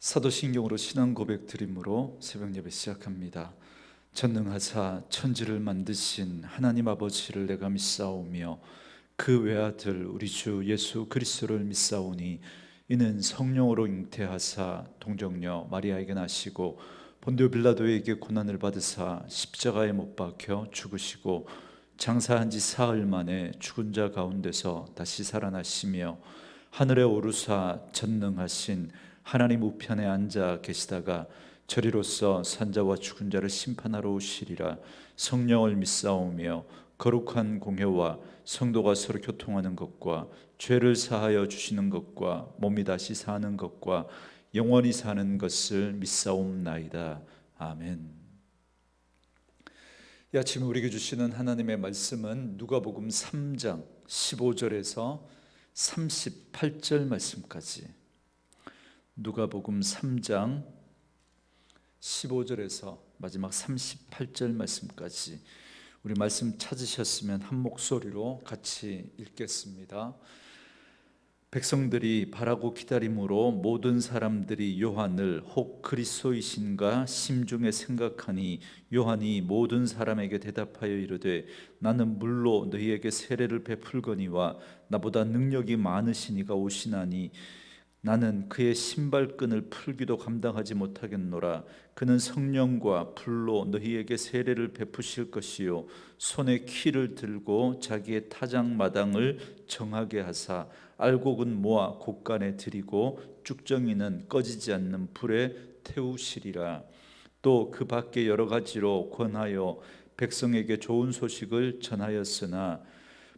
사도신경으로 신앙 고백 드림으로 새벽 예배 시작합니다. 전능하사 천지를 만드신 하나님 아버지를 내가 믿사오며 그 외아들 우리 주 예수 그리스도를 믿사오니 이는 성령으로 잉태하사 동정녀 마리아에게 나시고 본디오 빌라도에게 고난을 받으사 십자가에 못 박혀 죽으시고 장사한 지 사흘 만에 죽은 자 가운데서 다시 살아나시며 하늘에 오르사 전능하신 하나님 우편에 앉아 계시다가 저리로서 산자와 죽은 자를 심판하러 오시리라. 성령을 믿사오며 거룩한 공회와 성도가 서로 교통하는 것과 죄를 사하여 주시는 것과 몸이 다시 사는 것과 영원히 사는 것을 믿사옵나이다. 아멘. 이 아침에 우리에게 주시는 하나님의 말씀은 누가복음 3장 15절에서 38절 말씀까지, 누가복음 3장 15절에서 마지막 38절 말씀까지 우리 말씀 찾으셨으면 한 목소리로 같이 읽겠습니다. 백성들이 바라고 기다림으로 모든 사람들이 요한을 혹 그리스도이신가 심중에 생각하니 요한이 모든 사람에게 대답하여 이르되 나는 물로 너희에게 세례를 베풀거니와 나보다 능력이 많으시니가 오시나니 나는 그의 신발끈을 풀기도 감당하지 못하겠노라. 그는 성령과 불로 너희에게 세례를 베푸실 것이요 손에 키를 들고 자기의 타작마당을 정하게 하사 알곡은 모아 곳간에 들이고 쭉정이는 꺼지지 않는 불에 태우시리라. 또 그 밖에 여러 가지로 권하여 백성에게 좋은 소식을 전하였으나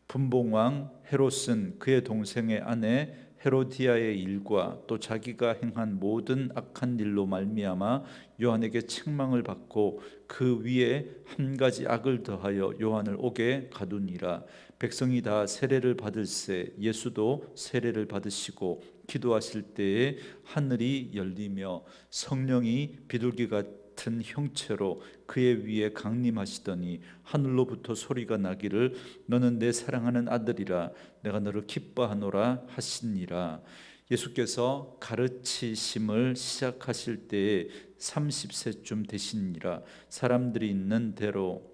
분봉왕 헤롯은 그의 동생의 아내 헤로디아의 일과 또 자기가 행한 모든 악한 일로 말미암아 요한에게 책망을 받고 그 위에 한 가지 악을 더하여 요한을 옥에 가두니라. 백성이 다 세례를 받을새 예수도 세례를 받으시고 기도하실 때에 하늘이 열리며 성령이 비둘기 같은 형체로 그의 위에 강림하시더니 하늘로부터 소리가 나기를 너는 내 사랑하는 아들이라 내가 너를 기뻐하노라 하시니라. 예수께서 가르치심을 시작하실 때에 30세쯤 되시니라. 사람들이 있는 대로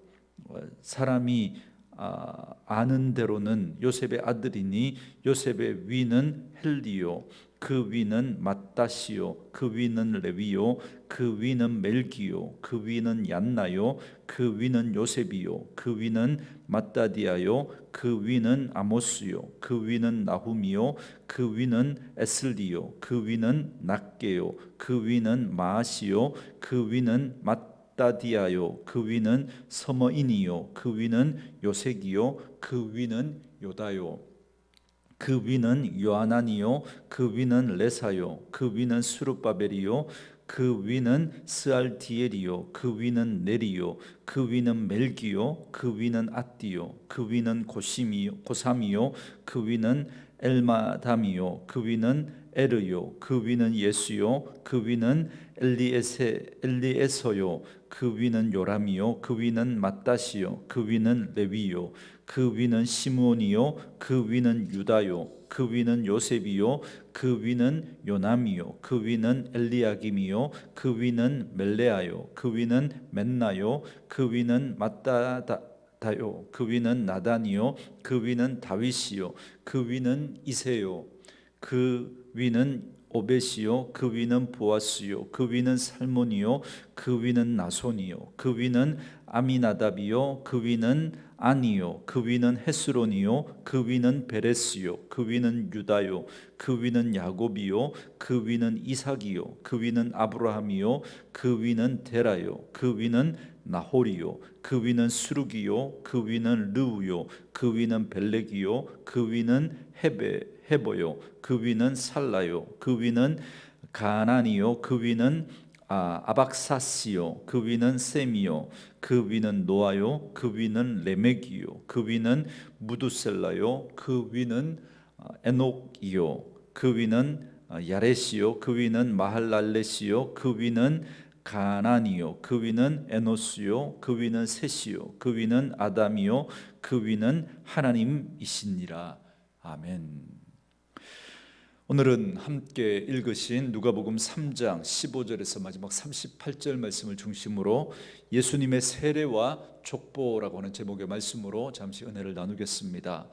사람이 아는 대로는 요셉의 아들이니 요셉의 위는 헬리요 그 위는 맏다시요 그 위는 레위요 그 위는 멜기요 그 위는 얀나요 그 위는 요셉이요 그 위는 맏다디아요 그 위는 아모스요 그 위는 나훔이요 그 위는 에슬리요 그 위는 낫게요 그 위는 마아시요 그 위는 맏다디아요 그 위는 서머인이요 그 위는 요색이요 그 위는 요다요 그 위는 요하나니요 그 위는 레사요 그 위는 스룹바벨이요 그 위는 스알디엘이요 그 위는 네리요 그 위는 멜기요 그 위는 아띠요 그 위는 고삼이요 그 위는 엘마담이요 그 위는 에르요 그 위는 예수요 그 위는 엘리에서요 그 위는 요람이요 그 위는 맏다시요 그 위는 레위요 그 위는 시므온이요 그 위는 유다요 그 위는 요셉이요 그 위는 요남이요 그 위는 엘리야김이요 그 위는 멜레아요 그 위는 멘나요 그 위는 맏다다요 그 위는 나단이요 그 위는 다윗이요 그 위는 이세요 그 위는 오벳이요 그 위는 보아스요 그 위는 살몬이요 그 위는 나손이요 그 위는 아미나답이요 그 위는 아니요 그 위는 헤스론이요 그 위는 베레스요 그 위는 유다요 그 위는 야곱이요 그 위는 이삭이요 그 위는 아브라함이요 그 위는 데라요 그 위는 나홀이요 그 위는 스룹이요 그 위는 르우요 그 위는 벨렉이요 그 위는 헤보요 그 위는 살라요 그 위는 가나니요 그 위는 아박사시요 그 위는 셈이요 그 위는 노아요 그 위는 레멕이요 그 위는 무두셀라요 그 위는 에녹이요 그 위는 야렛이요 그 위는 마할랄렛이요 그 위는 가나니요 그 위는 에노스요 그 위는 셋이요 그 위는 아담이요 그 위는 하나님이시니라. 아멘. 오늘은 함께 읽으신 누가복음 3장 15절에서 마지막 38절 말씀을 중심으로 예수님의 세례와 족보라고 하는 제목의 말씀으로 잠시 은혜를 나누겠습니다.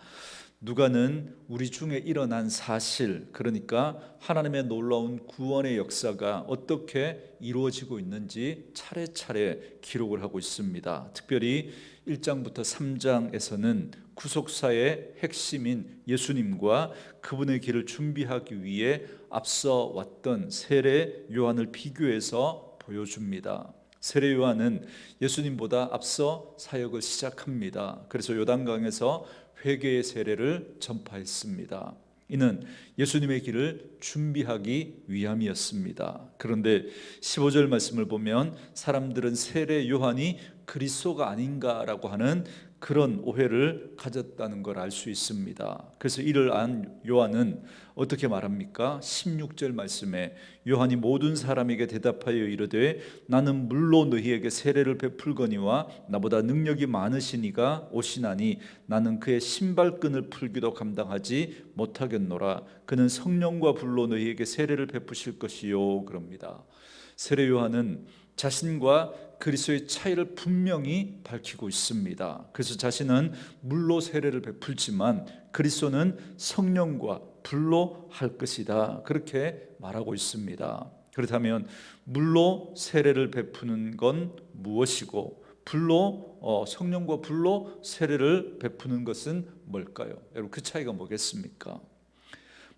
누가는 우리 중에 일어난 사실, 그러니까 하나님의 놀라운 구원의 역사가 어떻게 이루어지고 있는지 차례차례 기록을 하고 있습니다. 특별히 1장부터 3장에서는 구속사의 핵심인 예수님과 그분의 길을 준비하기 위해 앞서 왔던 세례 요한을 비교해서 보여줍니다. 세례 요한은 예수님보다 앞서 사역을 시작합니다. 그래서 요단강에서 회개의 세례를 전파했습니다. 이는 예수님의 길을 준비하기 위함이었습니다. 그런데 15절 말씀을 보면 사람들은 세례 요한이 그리스도가 아닌가라고 하는 그런 오해를 가졌다는 걸 알 수 있습니다. 그래서 이를 안 요한은 어떻게 말합니까? 16절 말씀에 요한이 모든 사람에게 대답하여 이르되 나는 물로 너희에게 세례를 베풀거니와 나보다 능력이 많으시니가 오시나니 나는 그의 신발끈을 풀기도 감당하지 못하겠노라. 그는 성령과 불로 너희에게 세례를 베푸실 것이요 그럽니다. 세례 요한은 자신과 그리스도의 차이를 분명히 밝히고 있습니다. 그래서 자신은 물로 세례를 베풀지만 그리스도는 성령과 불로 할 것이다, 그렇게 말하고 있습니다. 그렇다면 물로 세례를 베푸는 건 무엇이고 성령과 불로 세례를 베푸는 것은 뭘까요? 여러분, 그 차이가 뭐겠습니까?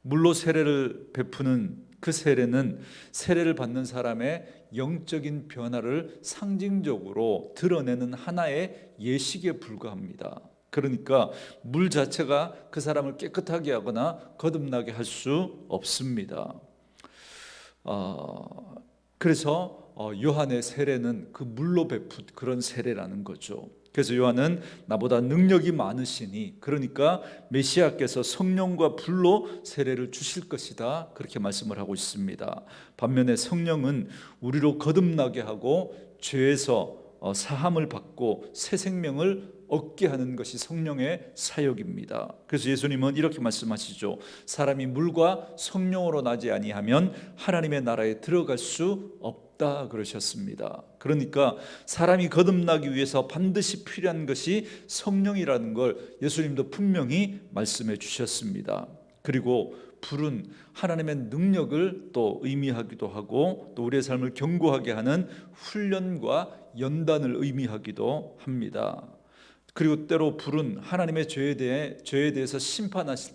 물로 세례를 베푸는 그 세례는 세례를 받는 사람의 영적인 변화를 상징적으로 드러내는 하나의 예식에 불과합니다. 그러니까 물 자체가 그 사람을 깨끗하게 하거나 거듭나게 할 수 없습니다. 그래서 요한의 세례는 그 물로 베푼 그런 세례라는 거죠. 그래서 요한은 나보다 능력이 많으시니, 그러니까 메시아께서 성령과 불로 세례를 주실 것이다, 그렇게 말씀을 하고 있습니다. 반면에 성령은 우리로 거듭나게 하고 죄에서 사함을 받고 새 생명을 얻게 하는 것이 성령의 사역입니다. 그래서 예수님은 이렇게 말씀하시죠. 사람이 물과 성령으로 나지 아니하면 하나님의 나라에 들어갈 수 없다 그러셨습니다. 그러니까 사람이 거듭나기 위해서 반드시 필요한 것이 성령이라는 걸 예수님도 분명히 말씀해 주셨습니다. 그리고 불은 하나님의 능력을 또 의미하기도 하고 또 우리의 삶을 견고하게 하는 훈련과 연단을 의미하기도 합니다. 그리고 때로 불은 하나님의 죄에 대해서 심판하실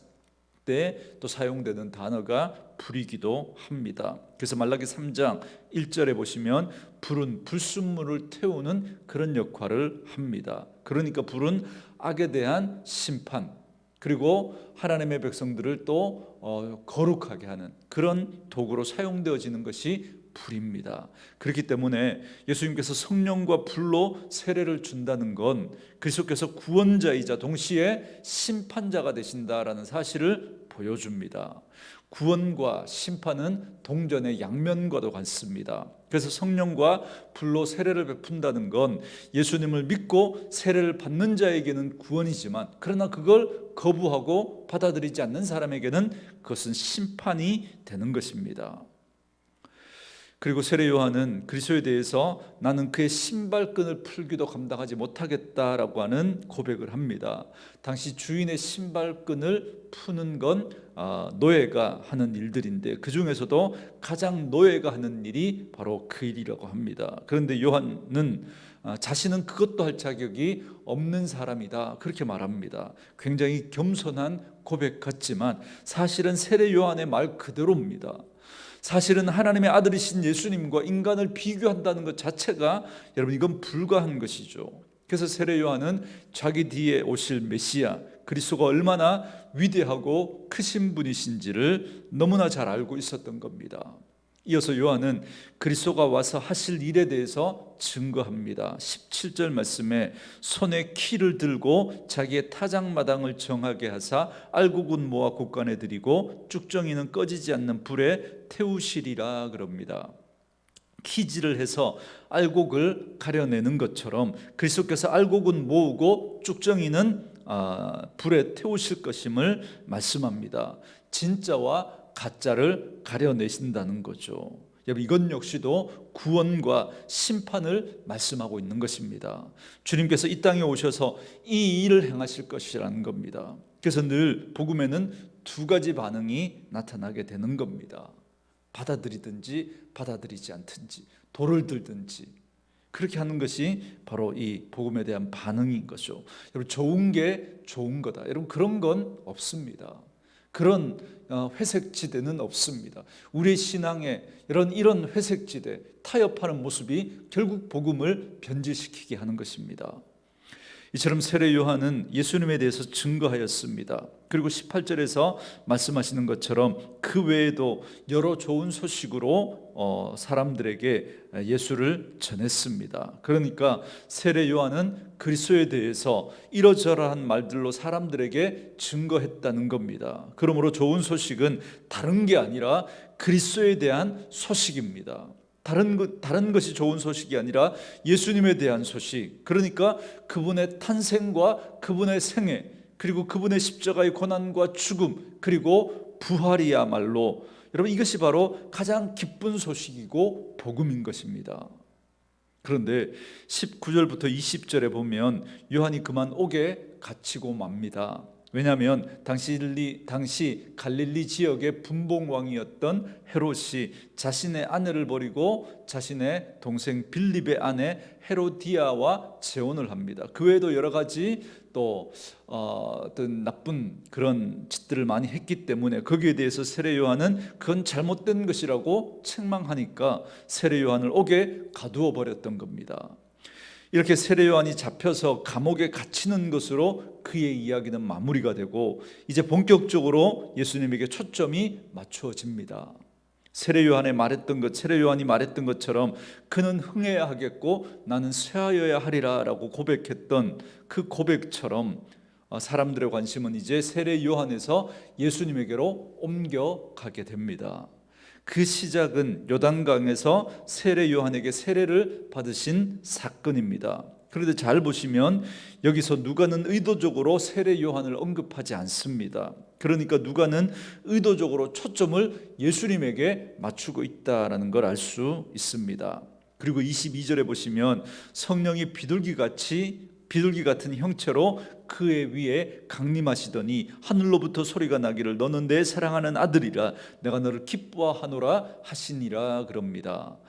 때 또 사용되는 단어가 불이기도 합니다. 그래서 말라기 3장 1절에 보시면 불은 불순물을 태우는 그런 역할을 합니다. 그러니까 불은 악에 대한 심판, 그리고 하나님의 백성들을 또 거룩하게 하는 그런 도구로 사용되어지는 것이 불입니다. 그렇기 때문에 예수님께서 성령과 불로 세례를 준다는 건 그리스도께서 구원자이자 동시에 심판자가 되신다라는 사실을 보여줍니다. 구원과 심판은 동전의 양면과도 같습니다. 그래서 성령과 불로 세례를 베푼다는 건 예수님을 믿고 세례를 받는 자에게는 구원이지만, 그러나 그걸 거부하고 받아들이지 않는 사람에게는 그것은 심판이 되는 것입니다. 그리고 세례 요한은 그리스도에 대해서 나는 그의 신발끈을 풀기도 감당하지 못하겠다라고 하는 고백을 합니다. 당시 주인의 신발끈을 푸는 건 노예가 하는 일들인데 그 중에서도 가장 노예가 하는 일이 바로 그 일이라고 합니다. 그런데 요한은 자신은 그것도 할 자격이 없는 사람이다, 그렇게 말합니다. 굉장히 겸손한 고백 같지만 사실은 세례 요한의 말 그대로입니다. 사실은 하나님의 아들이신 예수님과 인간을 비교한다는 것 자체가 여러분 이건 불가한 것이죠. 그래서 세례 요한은 자기 뒤에 오실 메시아 그리스도가 얼마나 위대하고 크신 분이신지를 너무나 잘 알고 있었던 겁니다. 이어서 요한은 그리스도가 와서 하실 일에 대해서 증거합니다. 17절 말씀에 손에 키를 들고 자기의 타작마당을 정하게 하사 알곡은 모아 곳간에 들이고 쭉정이는 꺼지지 않는 불에 태우시리라 그럽니다. 키질을 해서 알곡을 가려내는 것처럼 그리스도께서 알곡은 모으고 쭉정이는 불에 태우실 것임을 말씀합니다. 진짜와 가짜를 가려내신다는 거죠. 여러분, 이건 역시도 구원과 심판을 말씀하고 있는 것입니다. 주님께서 이 땅에 오셔서 이 일을 행하실 것이라는 겁니다. 그래서 늘 복음에는 두 가지 반응이 나타나게 되는 겁니다. 받아들이든지 받아들이지 않든지, 돌을 들든지, 그렇게 하는 것이 바로 이 복음에 대한 반응인 거죠. 여러분, 좋은 게 좋은 거다, 여러분, 그런 건 없습니다. 그런 회색지대는 없습니다. 우리 신앙에 이런 회색지대, 타협하는 모습이 결국 복음을 변질시키게 하는 것입니다. 이처럼 세례 요한은 예수님에 대해서 증거하였습니다. 그리고 18절에서 말씀하시는 것처럼 그 외에도 여러 좋은 소식으로 사람들에게 예수를 전했습니다. 그러니까 세례 요한은 그리스도에 대해서 이러저러한 말들로 사람들에게 증거했다는 겁니다. 그러므로 좋은 소식은 다른 게 아니라 그리스도에 대한 소식입니다. 다른 것이 좋은 소식이 아니라 예수님에 대한 소식, 그러니까 그분의 탄생과 그분의 생애, 그리고 그분의 십자가의 고난과 죽음, 그리고 부활이야말로, 여러분, 이것이 바로 가장 기쁜 소식이고 복음인 것입니다. 그런데 19절부터 20절에 보면 요한이 그만 옥에 갇히고 맙니다. 왜냐하면 당시 갈릴리 지역의 분봉왕이었던 헤롯이 자신의 아내를 버리고 자신의 동생 빌립의 아내 헤로디아와 재혼을 합니다. 그 외에도 여러 가지 또 어떤 나쁜 그런 짓들을 많이 했기 때문에 거기에 대해서 세례 요한은 그건 잘못된 것이라고 책망하니까 세례 요한을 옥에 가두어 버렸던 겁니다. 이렇게 세례 요한이 잡혀서 감옥에 갇히는 것으로 그의 이야기는 마무리가 되고 이제 본격적으로 예수님에게 초점이 맞추어집니다. 세례 요한이 말했던 것처럼 그는 흥해야 하겠고 나는 쇠하여야 하리라라고 고백했던 그 고백처럼 사람들의 관심은 이제 세례 요한에서 예수님에게로 옮겨가게 됩니다. 그 시작은 요단강에서 세례 요한에게 세례를 받으신 사건입니다. 그런데 잘 보시면 여기서 누가는 의도적으로 세례 요한을 언급하지 않습니다. 그러니까 누가는 의도적으로 초점을 예수님에게 맞추고 있다는 걸 알 수 있습니다. 그리고 22절에 보시면 성령이 비둘기 같은 형체로 그의 위에 강림하시더니 하늘로부터 소리가 나기를 너는 내 사랑하는 아들이라 내가 너를 기뻐하노라 하시니라 그럽니다.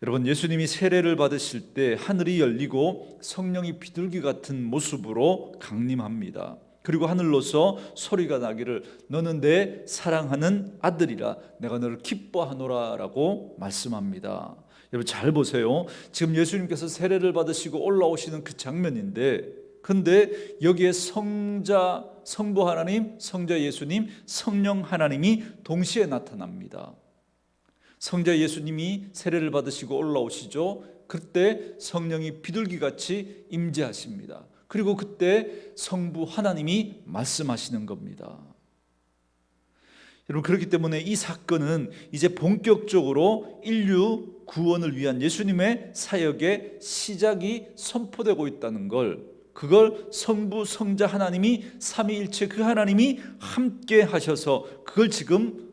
여러분, 예수님이 세례를 받으실 때 하늘이 열리고 성령이 비둘기 같은 모습으로 강림합니다. 그리고 하늘로서 소리가 나기를 너는 내 사랑하는 아들이라 내가 너를 기뻐하노라 라고 말씀합니다. 여러분, 잘 보세요. 지금 예수님께서 세례를 받으시고 올라오시는 그 장면인데, 근데 여기에 성부 하나님, 성자 예수님, 성령 하나님이 동시에 나타납니다. 성자 예수님이 세례를 받으시고 올라오시죠. 그때 성령이 비둘기같이 임재하십니다. 그리고 그때 성부 하나님이 말씀하시는 겁니다. 여러분, 그렇기 때문에 이 사건은 이제 본격적으로 인류 구원을 위한 예수님의 사역의 시작이 선포되고 있다는 그걸 성부 성자 하나님이 삼위일체 그 하나님이 함께 하셔서 그걸 지금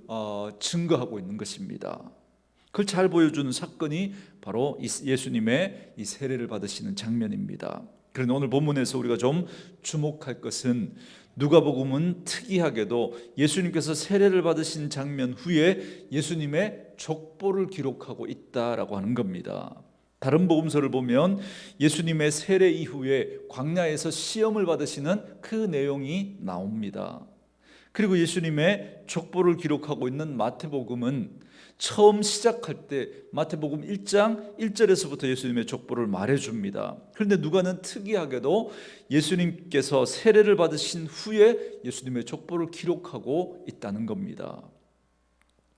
증거하고 있는 것입니다. 그걸 잘 보여주는 사건이 바로 예수님의 이 세례를 받으시는 장면입니다. 그런데 오늘 본문에서 우리가 좀 주목할 것은 누가복음은 특이하게도 예수님께서 세례를 받으신 장면 후에 예수님의 족보를 기록하고 있다라고 하는 겁니다. 다른 복음서를 보면 예수님의 세례 이후에 광야에서 시험을 받으시는 그 내용이 나옵니다. 그리고 예수님의 족보를 기록하고 있는 마태복음은 처음 시작할 때 마태복음 1장 1절에서부터 예수님의 족보를 말해줍니다. 그런데 누가는 특이하게도 예수님께서 세례를 받으신 후에 예수님의 족보를 기록하고 있다는 겁니다.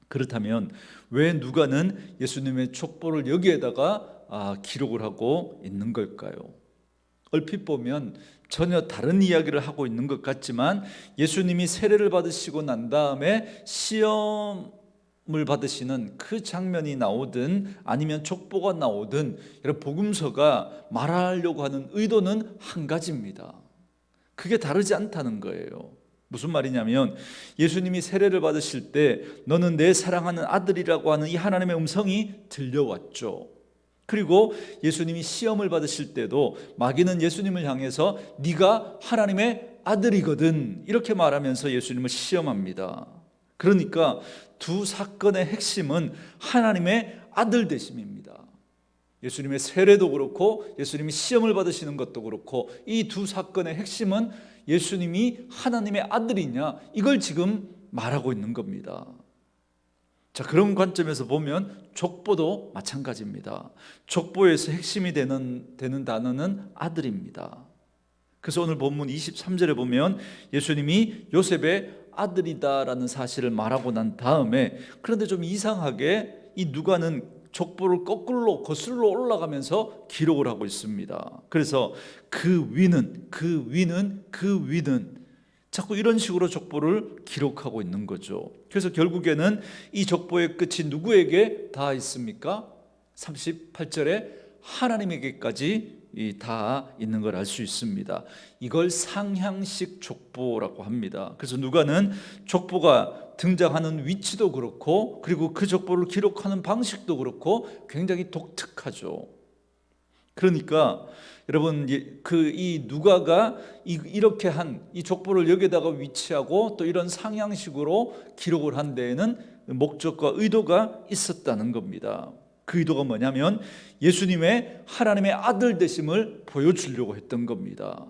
그렇다면 왜 누가는 예수님의 족보를 여기에다가 기록을 하고 있는 걸까요? 얼핏 보면 전혀 다른 이야기를 하고 있는 것 같지만 예수님이 세례를 받으시고 난 다음에 시험을 받으시는 그 장면이 나오든 아니면 족보가 나오든 여러분, 복음서가 말하려고 하는 의도는 한 가지입니다. 그게 다르지 않다는 거예요. 무슨 말이냐면 예수님이 세례를 받으실 때 너는 내 사랑하는 아들이라고 하는 이 하나님의 음성이 들려왔죠. 그리고 예수님이 시험을 받으실 때도 마귀는 예수님을 향해서 네가 하나님의 아들이거든 이렇게 말하면서 예수님을 시험합니다. 그러니까 두 사건의 핵심은 하나님의 아들 되심입니다. 예수님의 세례도 그렇고 예수님이 시험을 받으시는 것도 그렇고 이 두 사건의 핵심은 예수님이 하나님의 아들이냐 이걸 지금 말하고 있는 겁니다. 자, 그런 관점에서 보면 족보도 마찬가지입니다. 족보에서 핵심이 되는 단어는 아들입니다. 그래서 오늘 본문 23절에 보면 예수님이 요셉의 아들이다라는 사실을 말하고 난 다음에 그런데 좀 이상하게 이 누가는 족보를 거슬러 올라가면서 기록을 하고 있습니다. 그래서 그 위는 자꾸 이런 식으로 족보를 기록하고 있는 거죠. 그래서 결국에는 이 족보의 끝이 누구에게 다 있습니까? 38절에 하나님에게까지 다 있는 걸 알 수 있습니다. 이걸 상향식 족보라고 합니다. 그래서 누가는 족보가 등장하는 위치도 그렇고 그리고 그 족보를 기록하는 방식도 그렇고 굉장히 독특하죠. 그러니까 여러분 이 누가가 이렇게 한 이 족보를 여기다가 위치하고 또 이런 상향식으로 기록을 한 데에는 목적과 의도가 있었다는 겁니다. 그 의도가 뭐냐면 예수님의 하나님의 아들 되심을 보여주려고 했던 겁니다.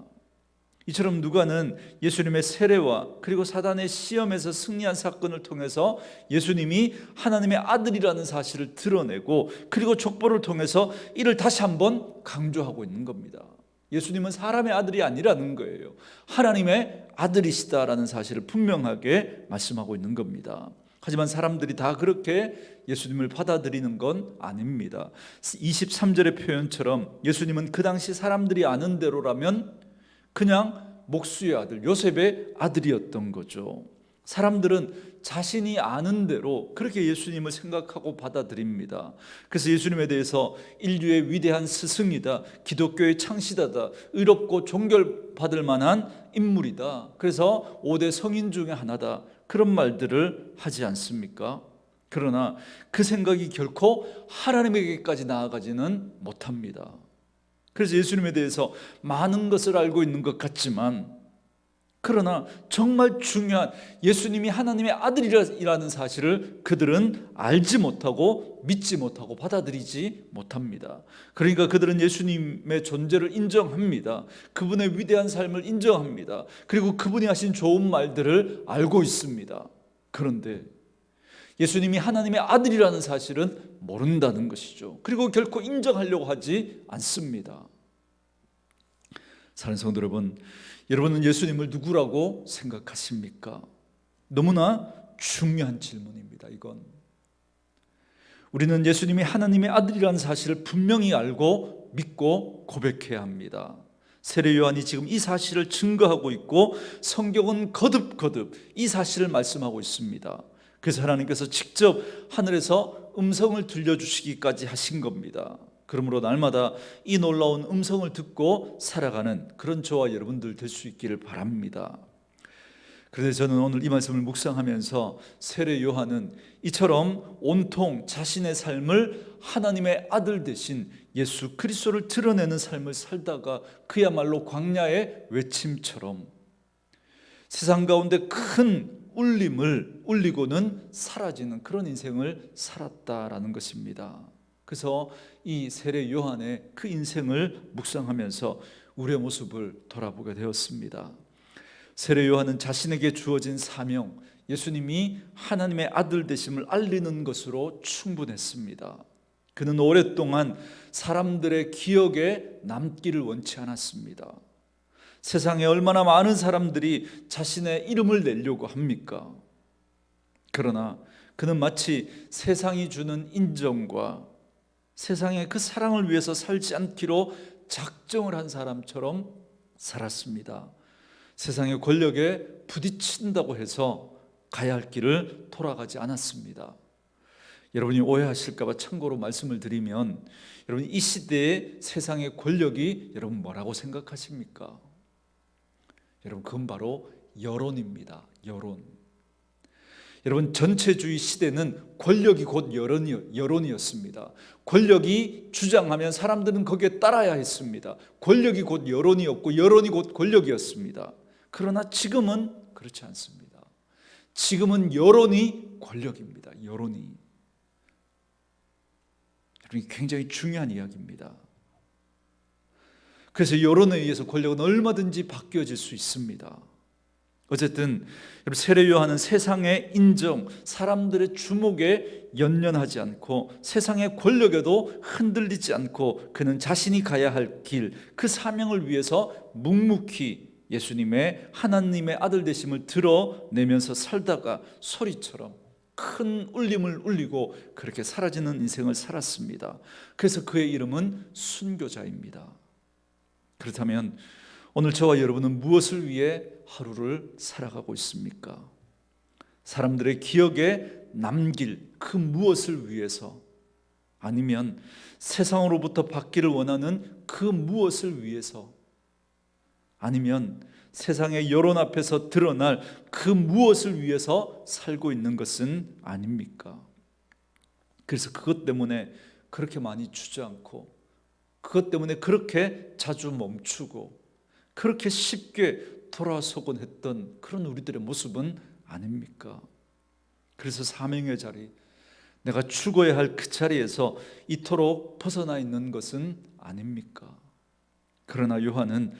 이처럼 누가는 예수님의 세례와 그리고 사단의 시험에서 승리한 사건을 통해서 예수님이 하나님의 아들이라는 사실을 드러내고 그리고 족보를 통해서 이를 다시 한번 강조하고 있는 겁니다. 예수님은 사람의 아들이 아니라는 거예요. 하나님의 아들이시다라는 사실을 분명하게 말씀하고 있는 겁니다. 하지만 사람들이 다 그렇게 예수님을 받아들이는 건 아닙니다. 23절의 표현처럼 예수님은 그 당시 사람들이 아는 대로라면 그냥 목수의 아들 요셉의 아들이었던 거죠. 사람들은 자신이 아는 대로 그렇게 예수님을 생각하고 받아들입니다. 그래서 예수님에 대해서 인류의 위대한 스승이다, 기독교의 창시자다, 의롭고 존경받을 만한 인물이다, 그래서 5대 성인 중에 하나다, 그런 말들을 하지 않습니까? 그러나 그 생각이 결코 하나님에게까지 나아가지는 못합니다. 그래서 예수님에 대해서 많은 것을 알고 있는 것 같지만 그러나 정말 중요한 예수님이 하나님의 아들이라는 사실을 그들은 알지 못하고 믿지 못하고 받아들이지 못합니다. 그러니까 그들은 예수님의 존재를 인정합니다. 그분의 위대한 삶을 인정합니다. 그리고 그분이 하신 좋은 말들을 알고 있습니다. 그런데 예수님이 하나님의 아들이라는 사실은 모른다는 것이죠. 그리고 결코 인정하려고 하지 않습니다. 사랑하는 성도 여러분, 여러분은 예수님을 누구라고 생각하십니까? 너무나 중요한 질문입니다. 이건 우리는 예수님이 하나님의 아들이라는 사실을 분명히 알고 믿고 고백해야 합니다. 세례 요한이 지금 이 사실을 증거하고 있고 성경은 거듭 이 사실을 말씀하고 있습니다. 그래서 하나님께서 직접 하늘에서 음성을 들려주시기까지 하신 겁니다. 그러므로 날마다 이 놀라운 음성을 듣고 살아가는 그런 저와 여러분들 될 수 있기를 바랍니다. 그래서 저는 오늘 이 말씀을 묵상하면서 세례 요한은 이처럼 온통 자신의 삶을 하나님의 아들 되신 예수 그리스도를 드러내는 삶을 살다가 그야말로 광야의 외침처럼 세상 가운데 큰 울림을 울리고는 사라지는 그런 인생을 살았다라는 것입니다. 그래서 이 세례 요한의 그 인생을 묵상하면서 우리의 모습을 돌아보게 되었습니다. 세례 요한은 자신에게 주어진 사명, 예수님이 하나님의 아들 되심을 알리는 것으로 충분했습니다. 그는 오랫동안 사람들의 기억에 남기를 원치 않았습니다. 세상에 얼마나 많은 사람들이 자신의 이름을 내려고 합니까? 그러나 그는 마치 세상이 주는 인정과 세상의 그 사랑을 위해서 살지 않기로 작정을 한 사람처럼 살았습니다. 세상의 권력에 부딪힌다고 해서 가야 할 길을 돌아가지 않았습니다. 여러분이 오해하실까 봐 참고로 말씀을 드리면 여러분 이 시대의 세상의 권력이 여러분 뭐라고 생각하십니까? 여러분 그건 바로 여론입니다. 여론. 여러분, 전체주의 시대는 권력이 곧 여론이었습니다. 권력이 주장하면 사람들은 거기에 따라야 했습니다. 권력이 곧 여론이었고 여론이 곧 권력이었습니다. 그러나 지금은 그렇지 않습니다. 지금은 여론이 권력입니다. 여론이. 굉장히 중요한 이야기입니다. 그래서 여론에 의해서 권력은 얼마든지 바뀌어질 수 있습니다. 어쨌든 세례 요한은 세상의 인정, 사람들의 주목에 연연하지 않고 세상의 권력에도 흔들리지 않고 그는 자신이 가야 할 길, 그 사명을 위해서 묵묵히 예수님의 하나님의 아들 되심을 드러내면서 살다가 소리처럼 큰 울림을 울리고 그렇게 사라지는 인생을 살았습니다. 그래서 그의 이름은 순교자입니다. 그렇다면 오늘 저와 여러분은 무엇을 위해 하루를 살아가고 있습니까? 사람들의 기억에 남길 그 무엇을 위해서, 아니면 세상으로부터 받기를 원하는 그 무엇을 위해서, 아니면 세상의 여론 앞에서 드러날 그 무엇을 위해서 살고 있는 것은 아닙니까? 그래서 그것 때문에 그렇게 많이 주저앉고, 그것 때문에 그렇게 자주 멈추고, 그렇게 쉽게 돌아서곤 했던 그런 우리들의 모습은 아닙니까? 그래서 사명의 자리, 내가 죽어야 할 그 자리에서 이토록 벗어나 있는 것은 아닙니까? 그러나 요한은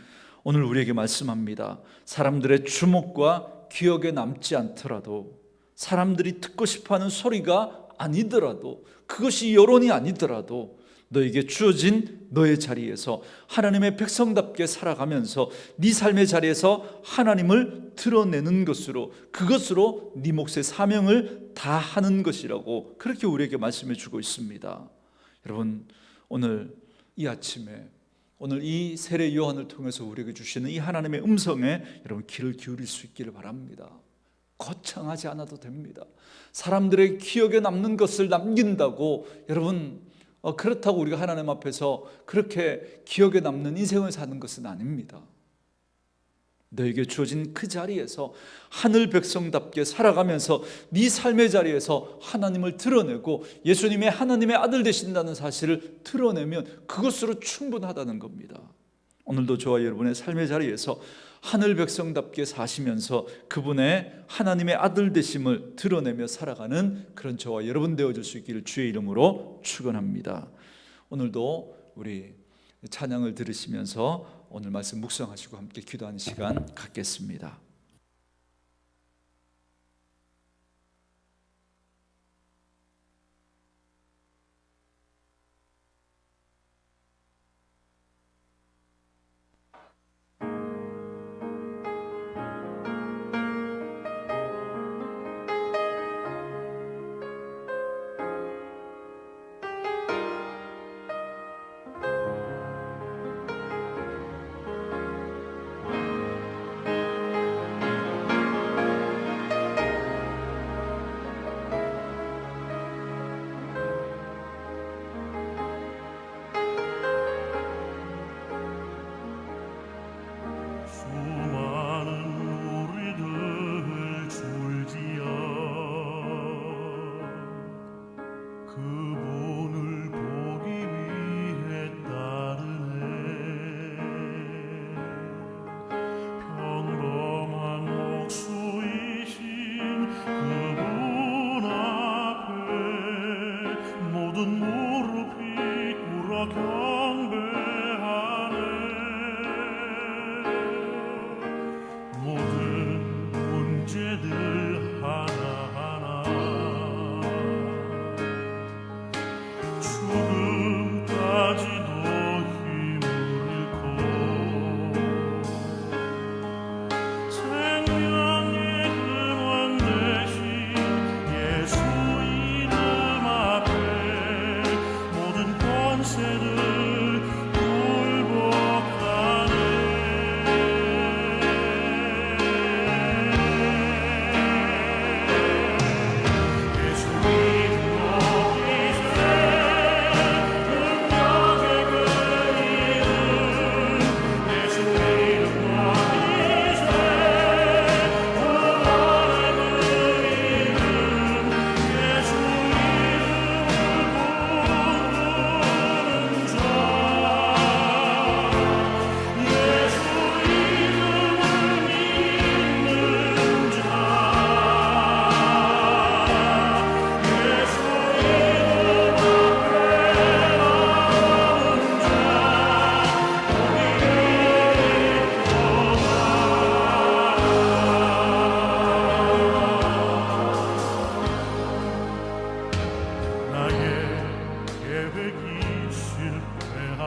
오늘 우리에게 말씀합니다. 사람들의 주목과 기억에 남지 않더라도, 사람들이 듣고 싶어하는 소리가 아니더라도, 그것이 여론이 아니더라도 너에게 주어진 너의 자리에서 하나님의 백성답게 살아가면서 네 삶의 자리에서 하나님을 드러내는 것으로, 그것으로 네 몫의 사명을 다하는 것이라고 그렇게 우리에게 말씀해 주고 있습니다. 여러분, 오늘 이 아침에, 오늘 이 세례 요한을 통해서 우리에게 주시는 이 하나님의 음성에 여러분 귀를 기울일 수 있기를 바랍니다. 거창하지 않아도 됩니다. 사람들의 기억에 남는 것을 남긴다고 여러분 그렇다고 우리가 하나님 앞에서 그렇게 기억에 남는 인생을 사는 것은 아닙니다. 너에게 주어진 그 자리에서 하늘 백성답게 살아가면서 네 삶의 자리에서 하나님을 드러내고 예수님의 하나님의 아들 되신다는 사실을 드러내면 그것으로 충분하다는 겁니다. 오늘도 저와 여러분의 삶의 자리에서 하늘 백성답게 사시면서 그분의 하나님의 아들 되심을 드러내며 살아가는 그런 저와 여러분 되어줄 수 있기를 주의 이름으로 축원합니다. 오늘도 우리 찬양을 들으시면서 오늘 말씀 묵상하시고 함께 기도하는 시간 갖겠습니다.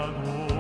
하고